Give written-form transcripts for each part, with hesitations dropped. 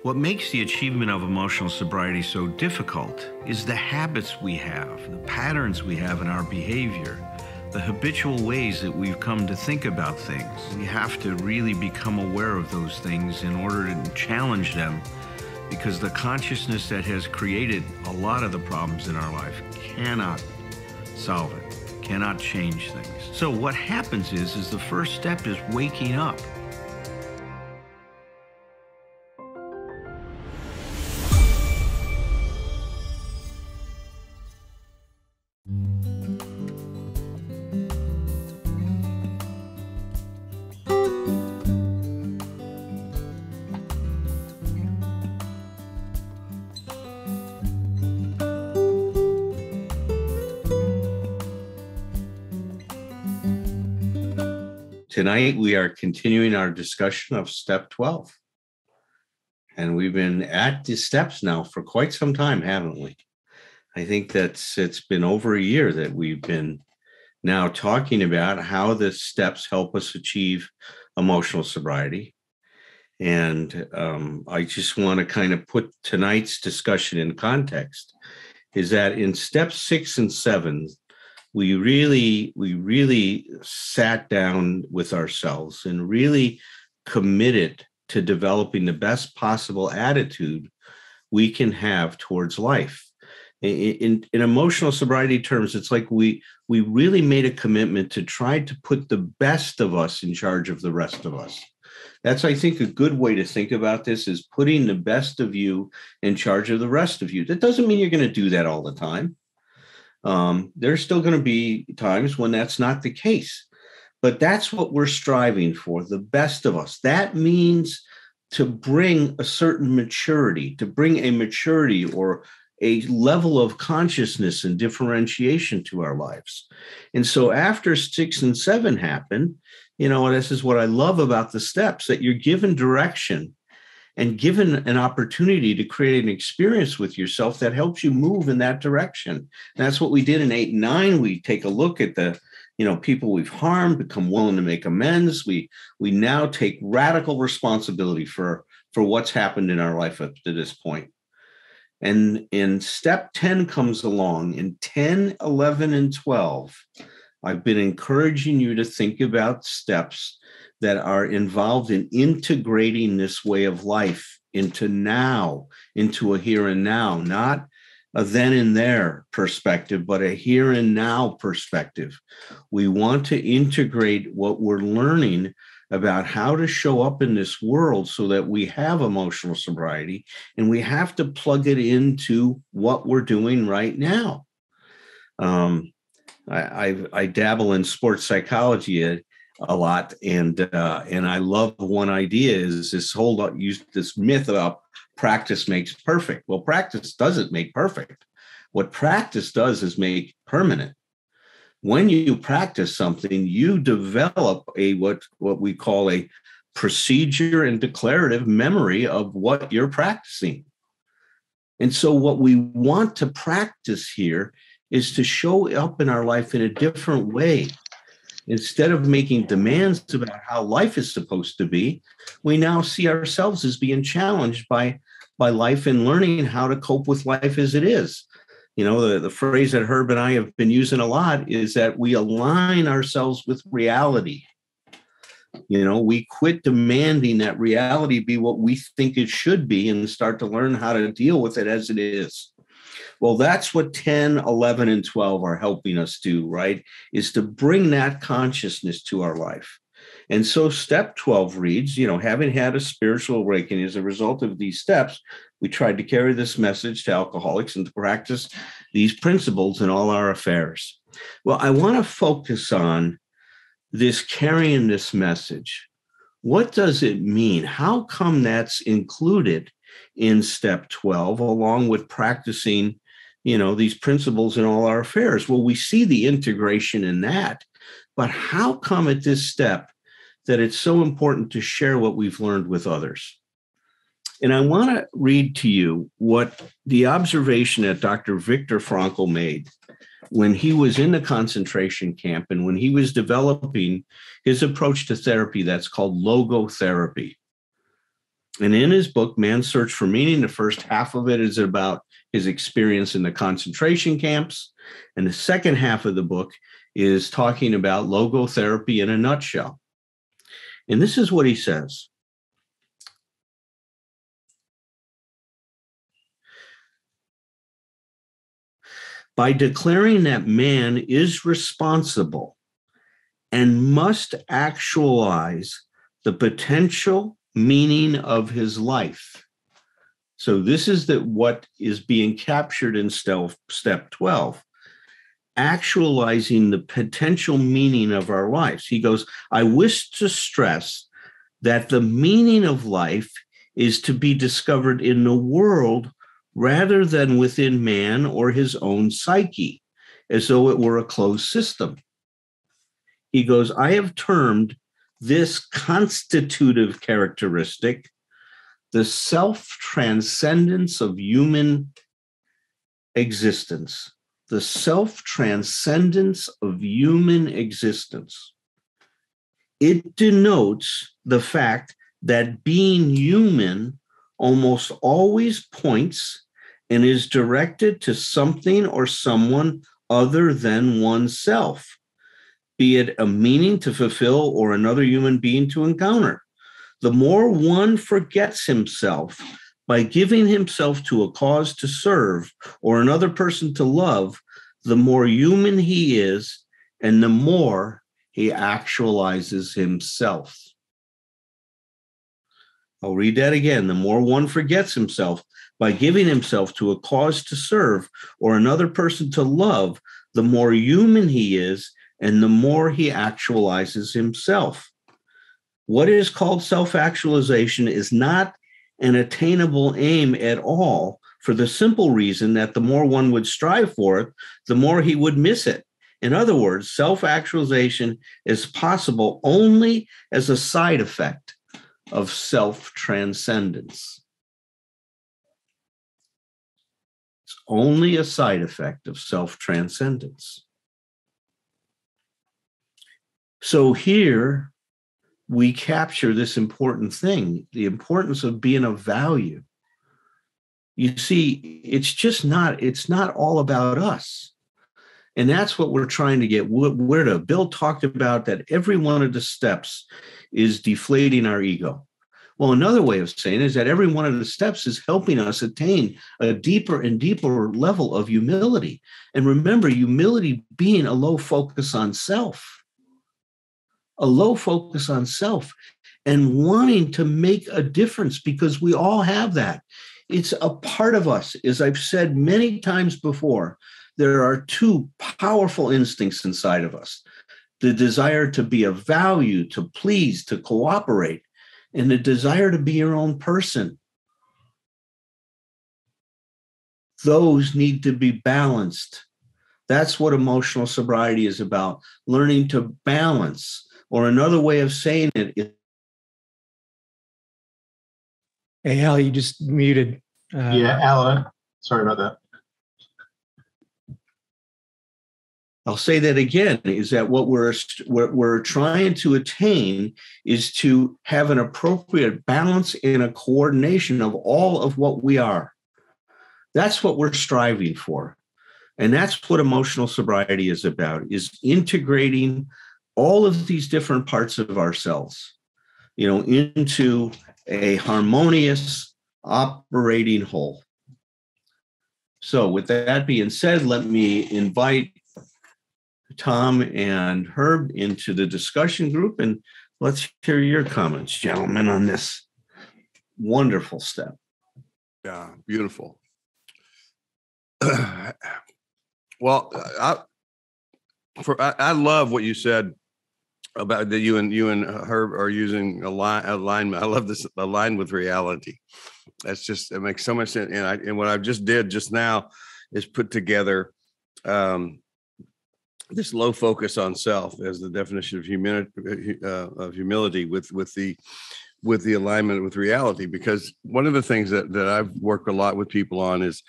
What makes the achievement of emotional sobriety so difficult is the habits we have, the patterns we have in our behavior, the habitual ways that we've come to think about things. We have to really become aware of those things in order to challenge them, because the consciousness that has created a lot of the problems in our life cannot solve it, cannot change things. So what happens is the first step is waking up. Tonight, we are continuing our discussion of Step 12. And we've been at the steps now for quite some time, haven't we? I think it's been over a year that we've been now talking about how the steps help us achieve emotional sobriety. And I just want to kind of put tonight's discussion in context, is that in steps 6 and 7, we really sat down with ourselves and really committed to developing the best possible attitude we can have towards life. In emotional sobriety terms, it's like we really made a commitment to try to put the best of us in charge of the rest of us. That's, I think, a good way to think about this, is putting the best of you in charge of the rest of you. That doesn't mean you're going to do that all the time. There's still going to be times when that's not the case, but that's what we're striving for, the best of us. That means to bring a certain maturity, or a level of consciousness and differentiation to our lives. And so after 6 and 7 happen, this is what I love about the steps, that you're given direction and given an opportunity to create an experience with yourself that helps you move in that direction. And that's what we did in 8 and 9. We take a look at the, people we've harmed, become willing to make amends. We now take radical responsibility for what's happened in our life up to this point. And in step 10 comes along. In 10, 11, and 12, I've been encouraging you to think about steps that are involved in integrating this way of life into a here and now, not a then and there perspective, but a here and now perspective. We want to integrate what we're learning about how to show up in this world so that we have emotional sobriety, and we have to plug it into what we're doing right now. I dabble in sports psychology a lot, and I love one idea is this myth about practice makes perfect. Well, practice doesn't make perfect. What practice does is make permanent. When you practice something, you develop what we call a procedure and declarative memory of what you're practicing. And so what we want to practice here is to show up in our life in a different way. Instead of making demands about how life is supposed to be, we now see ourselves as being challenged by life and learning how to cope with life as it is. The phrase that Herb and I have been using a lot is that we align ourselves with reality. We quit demanding that reality be what we think it should be and start to learn how to deal with it as it is. Well, that's what 10, 11, and 12 are helping us do, right? Is to bring that consciousness to our life. And so step 12 reads, having had a spiritual awakening as a result of these steps, we tried to carry this message to alcoholics and to practice these principles in all our affairs. Well, I want to focus on this carrying this message. What does it mean? How come that's included in step 12, along with practicing these principles in all our affairs? Well, we see the integration in that, but how come at this step that it's so important to share what we've learned with others? And I want to read to you what the observation that Dr. Viktor Frankl made when he was in the concentration camp and when he was developing his approach to therapy that's called logotherapy. And in his book, Man's Search for Meaning, the first half of it is about his experience in the concentration camps. And the second half of the book is talking about logotherapy in a nutshell. And this is what he says. By declaring that man is responsible and must actualize the potential meaning of his life. So this is what is being captured in step 12, actualizing the potential meaning of our lives. He goes, I wish to stress that the meaning of life is to be discovered in the world rather than within man or his own psyche, as though it were a closed system. He goes, I have termed this constitutive characteristic the self-transcendence of human existence. The self-transcendence of human existence. It denotes the fact that being human almost always points and is directed to something or someone other than oneself, be it a meaning to fulfill or another human being to encounter. The more one forgets himself by giving himself to a cause to serve or another person to love, the more human he is and the more he actualizes himself. I'll read that again. The more one forgets himself by giving himself to a cause to serve or another person to love, the more human he is and the more he actualizes himself. What is called self-actualization is not an attainable aim at all, for the simple reason that the more one would strive for it, the more he would miss it. In other words, self-actualization is possible only as a side effect of self-transcendence. It's only a side effect of self-transcendence. So here we capture this important thing, the importance of being of value. You see, it's not all about us. And that's what we're trying to get where to. Bill talked about that every one of the steps is deflating our ego. Well, another way of saying it is that every one of the steps is helping us attain a deeper and deeper level of humility. And remember, humility being a low focus on self. A low focus on self and wanting to make a difference, because we all have that. It's a part of us. As I've said many times before, there are two powerful instincts inside of us: the desire to be of value, to please, to cooperate, and the desire to be your own person. Those need to be balanced. That's what emotional sobriety is about, learning to balance. Or another way of saying it is. Hey, Al, you just muted. Yeah, Alan. Sorry about that. I'll say that again, is that what we're trying to attain is to have an appropriate balance and a coordination of all of what we are. That's what we're striving for. And that's what emotional sobriety is about, is integrating all of these different parts of ourselves, into a harmonious operating whole. So with that being said, let me invite Tom and Herb into the discussion group, and let's hear your comments, gentlemen, on this wonderful step. Yeah, beautiful. Well, I love what you said about that you and Herb are using alignment. I love this, align with reality. It makes so much sense. And what I just did just now is put together this low focus on self as the definition of humility with the alignment with reality. Because one of the things that I've worked a lot with people on is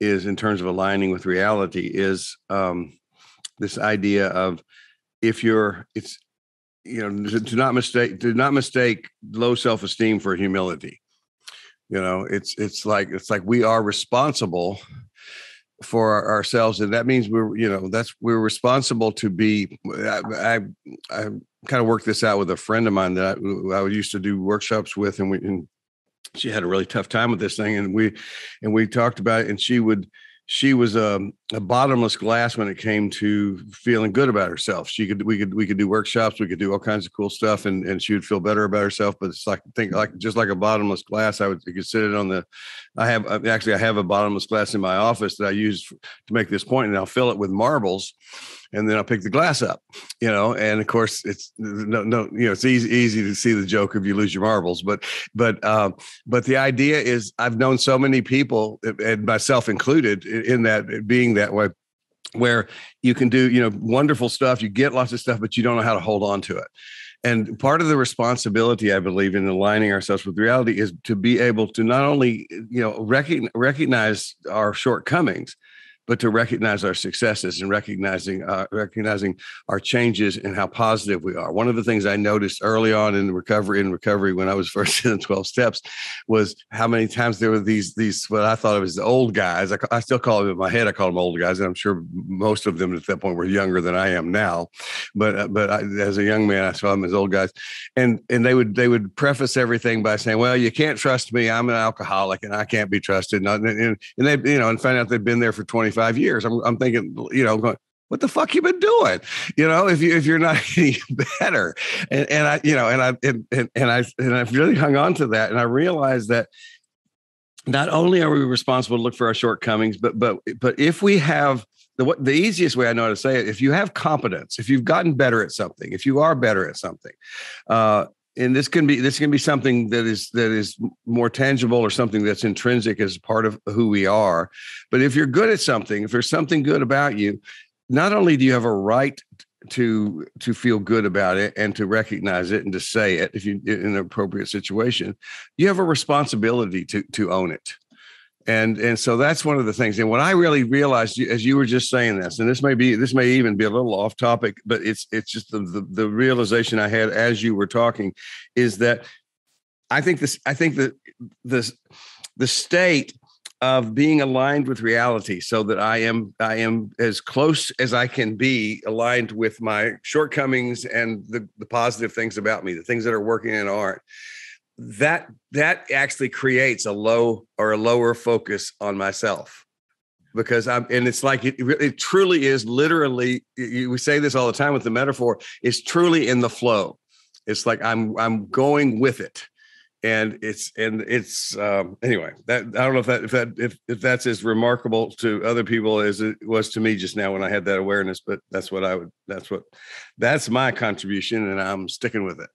in terms of aligning with reality is this idea of do not mistake low self-esteem for humility. It's like we are responsible for ourselves, and that means we're responsible to be. I kind of worked this out with a friend of mine that I used to do workshops with, and she had a really tough time with this thing, and we talked about it, and she was a bottomless glass when it came to feeling good about herself. We could do workshops, we could do all kinds of cool stuff, and she would feel better about herself. But it's just like a bottomless glass. You could sit it on I have a bottomless glass in my office that I use to make this point, and I'll fill it with marbles, and then I'll pick the glass up, and of course it's it's easy to see the joke if you lose your marbles, but the idea is I've known so many people, and myself included, in that being that way, where you can do, wonderful stuff, you get lots of stuff, but you don't know how to hold on to it. And part of the responsibility, I believe, in aligning ourselves with reality is to be able to not only, recognize our shortcomings, but to recognize our successes and recognizing our changes and how positive we are. One of the things I noticed early on in recovery when I was first in the 12 steps was how many times there were these what I thought of as the old guys. I still call them in my head, I call them old guys, and I'm sure most of them at that point were younger than I am now. But as a young man, I saw them as old guys, and they would preface everything by saying, "Well, you can't trust me. I'm an alcoholic, and I can't be trusted." And they and find out they've been there for 25 years. I'm thinking, going, what the fuck you been doing? If you're not getting better. And I've really hung on to that. And I realized that not only are we responsible to look for our shortcomings, but if we have the easiest way I know how to say it, if you have competence, if you've gotten better at something, if you are better at something, and this can be something that is more tangible or something that's intrinsic as part of who we are. But if you're good at something, if there's something good about you, not only do you have a right to feel good about it and to recognize it and to say it if you in an appropriate situation, you have a responsibility to own it. And so that's one of the things. And what I really realized as you were just saying this, and this may even be a little off topic, but it's just the realization I had as you were talking is that I think that the state of being aligned with reality, so that I am as close as I can be aligned with my shortcomings and the positive things about me, the things that are working and aren't. That actually creates a lower focus on myself, because it's like it truly is literally, we say this all the time with the metaphor, it's truly in the flow. It's like I'm going with it. And it's anyway, that I don't know if that's as remarkable to other people as it was to me just now when I had that awareness, but that's my contribution, and I'm sticking with it.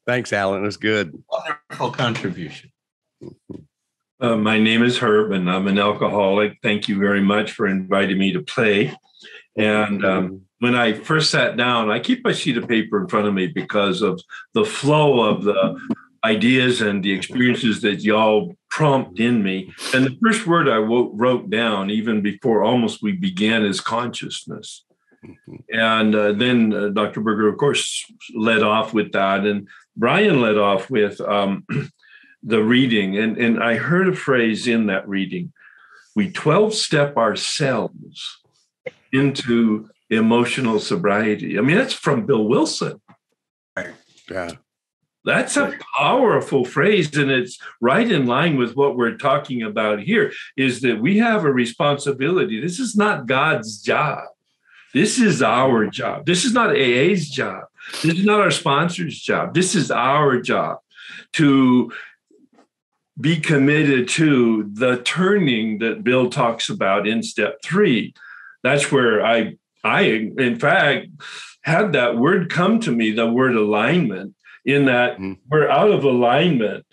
Thanks, Alan. It was good. Wonderful contribution. My name is Herb, and I'm an alcoholic. Thank you very much for inviting me to play. And when I first sat down, I keep my sheet of paper in front of me because of the flow of the ideas and the experiences that y'all prompt in me. And the first word I wrote down, even before almost we began, is consciousness. And then Dr. Berger, of course, led off with that. And Brian led off with the reading. And I heard a phrase in that reading: we 12-step ourselves into emotional sobriety. I mean, that's from Bill Wilson. Yeah. That's a powerful phrase. And it's right in line with what we're talking about here, is that we have a responsibility. This is not God's job. This is our job. This is not AA's job. This is not our sponsor's job. This is our job to be committed to the turning that Bill talks about in step 3. That's where I in fact had that word come to me, the word alignment, in that we're out of alignment.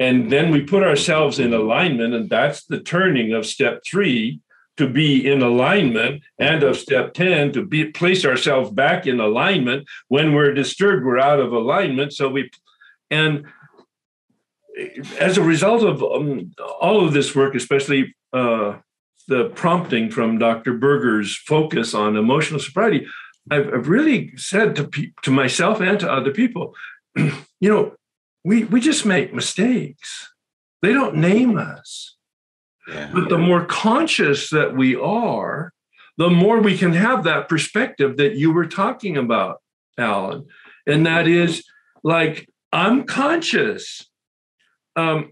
And then we put ourselves in alignment, and that's the turning of step 3, to be in alignment, and of step 10 to place ourselves back in alignment. When we're disturbed, we're out of alignment. And as a result of all of this work, especially the prompting from Dr. Berger's focus on emotional sobriety, I've really said to myself and to other people, we just make mistakes. They don't name us. Yeah. But the more conscious that we are, the more we can have that perspective that you were talking about, Alan. And that is like, I'm conscious. So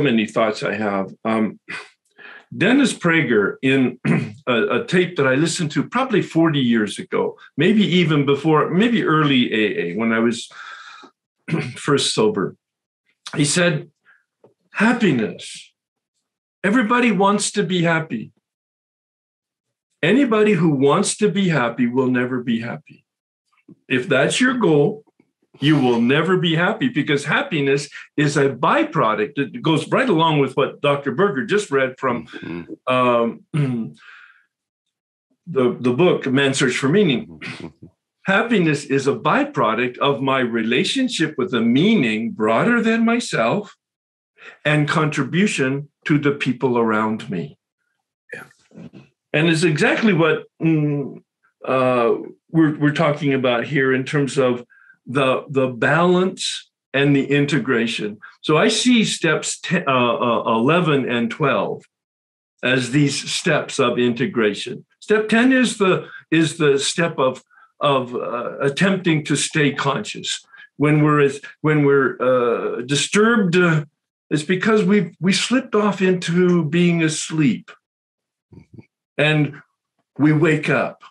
many thoughts I have. Dennis Prager, in a tape that I listened to probably 40 years ago, maybe even before, maybe early AA, when I was first sober, he said, happiness. Everybody wants to be happy. Anybody who wants to be happy will never be happy. If that's your goal, you will never be happy, because happiness is a byproduct. It goes right along with what Dr. Berger just read from the book, Man's Search for Meaning. Happiness is a byproduct of my relationship with a meaning broader than myself and contribution to the people around me. Yeah. And it's exactly what we're talking about here in terms of the balance and the integration. So I see steps 11 and 12 as these steps of integration. Step 10 is the step of attempting to stay conscious. When we're disturbed, it's because we slipped off into being asleep, and we wake up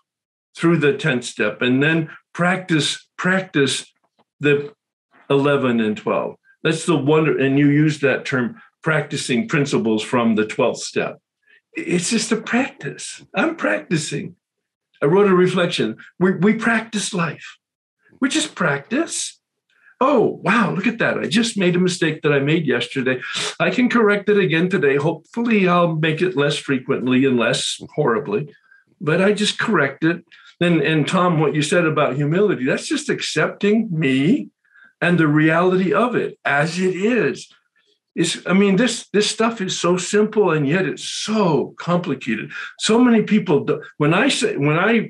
through the 10th step, and then practice the 11 and 12. That's the wonder. And you use that term, practicing principles from the 12th step. It's just a practice. I'm practicing. I wrote a reflection. We practice life. We just practice. Oh, wow, look at that. I just made a mistake that I made yesterday. I can correct it again today. Hopefully I'll make it less frequently and less horribly, but I just correct it. And Tom, what you said about humility, that's just accepting me and the reality of it as it is. This stuff is so simple, and yet it's so complicated. So many people, when I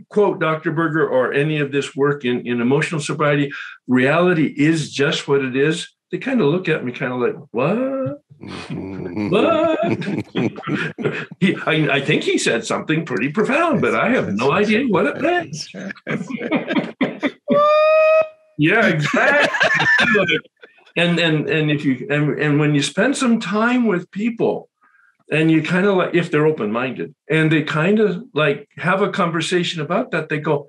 quote Dr. Berger or any of this work in emotional sobriety, reality is just what it is, they kind of look at me kind of like, what? What? I think he said something pretty profound, but I have no idea what it meant. Yeah, exactly. And when you spend some time with people, and you kind of like, if they're open-minded, and they kind of like have a conversation about that, they go,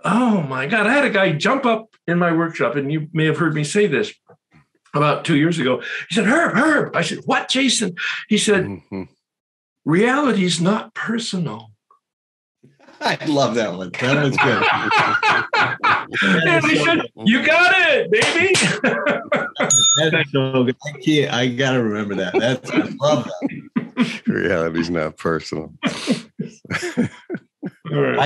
oh my God, I had a guy jump up in my workshop, and you may have heard me say this about 2 years ago. He said, Herb. I said, what, Jason? He said, reality is not personal. I love that one. That was good. And he said, you got it, baby. That's so good. I got to remember that. I love that. Reality is not personal. I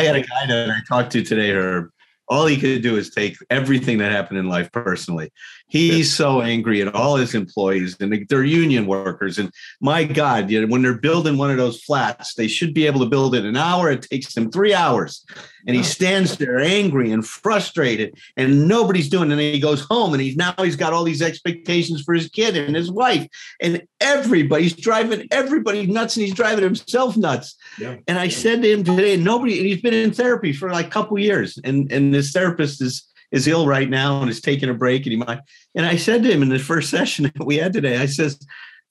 had a guy that I talked to today, Herb. All he could do is take everything that happened in life personally. He's so angry at all his employees, and they're union workers. And my God, when they're building one of those flats, they should be able to build it in an hour. It takes them 3 hours. And he stands there angry and frustrated, and nobody's doing it. And he goes home, and he's got all these expectations for his kid and his wife, and everybody's driving everybody nuts, and he's driving himself nuts. Yeah. And I said to him today, and he's been in therapy for like a couple of years, and his therapist is ill right now and is taking a break. And I said to him in the first session that we had today, I says,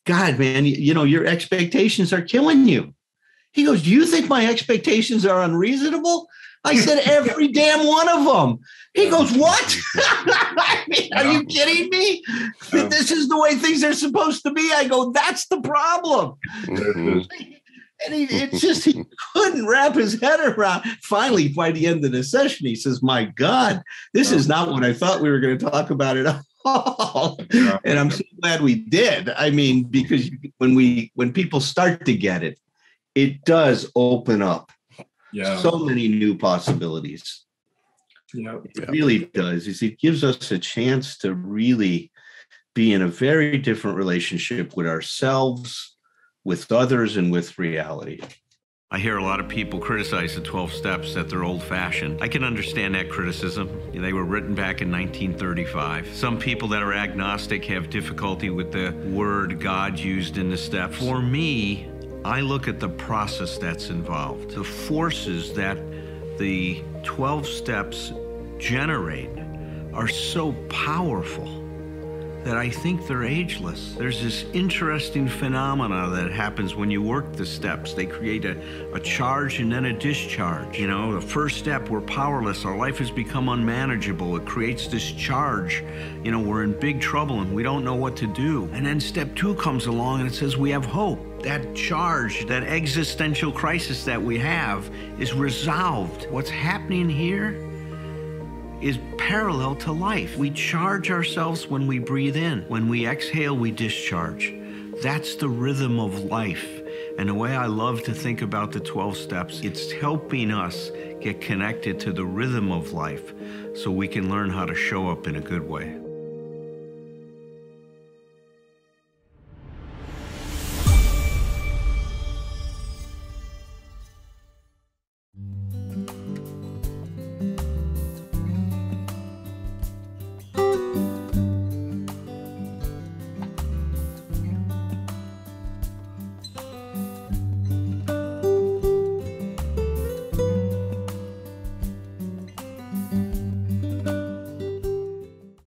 God, man, your expectations are killing you. He goes, do you think my expectations are unreasonable? I said, every damn one of them. He goes, what? I mean, are you kidding me? This is the way things are supposed to be. I go, that's the problem. And he couldn't wrap his head around. Finally, by the end of the session, he says, my God, this is not what I thought we were going to talk about at all. And I'm so glad we did. I mean, because when people start to get it, it does open up so many new possibilities. Yeah, it really does. It gives us a chance to really be in a very different relationship with ourselves, with others, and with reality. I hear a lot of people criticize the 12 steps that they're old-fashioned. I can understand that criticism. They were written back in 1935. Some people that are agnostic have difficulty with the word God used in the steps. For me, I look at the process that's involved. The forces that the 12 steps generate are so powerful that I think they're ageless. There's this interesting phenomena that happens when you work the steps. They create a charge and then a discharge. You know, the first step, we're powerless. Our life has become unmanageable. It creates this charge. You know, we're in big trouble and we don't know what to do. And then step 2 comes along and it says we have hope. That charge, that existential crisis that we have is resolved. What's happening here is parallel to life. We charge ourselves when we breathe in. When we exhale, we discharge. That's the rhythm of life. And the way I love to think about the 12 steps, it's helping us get connected to the rhythm of life so we can learn how to show up in a good way.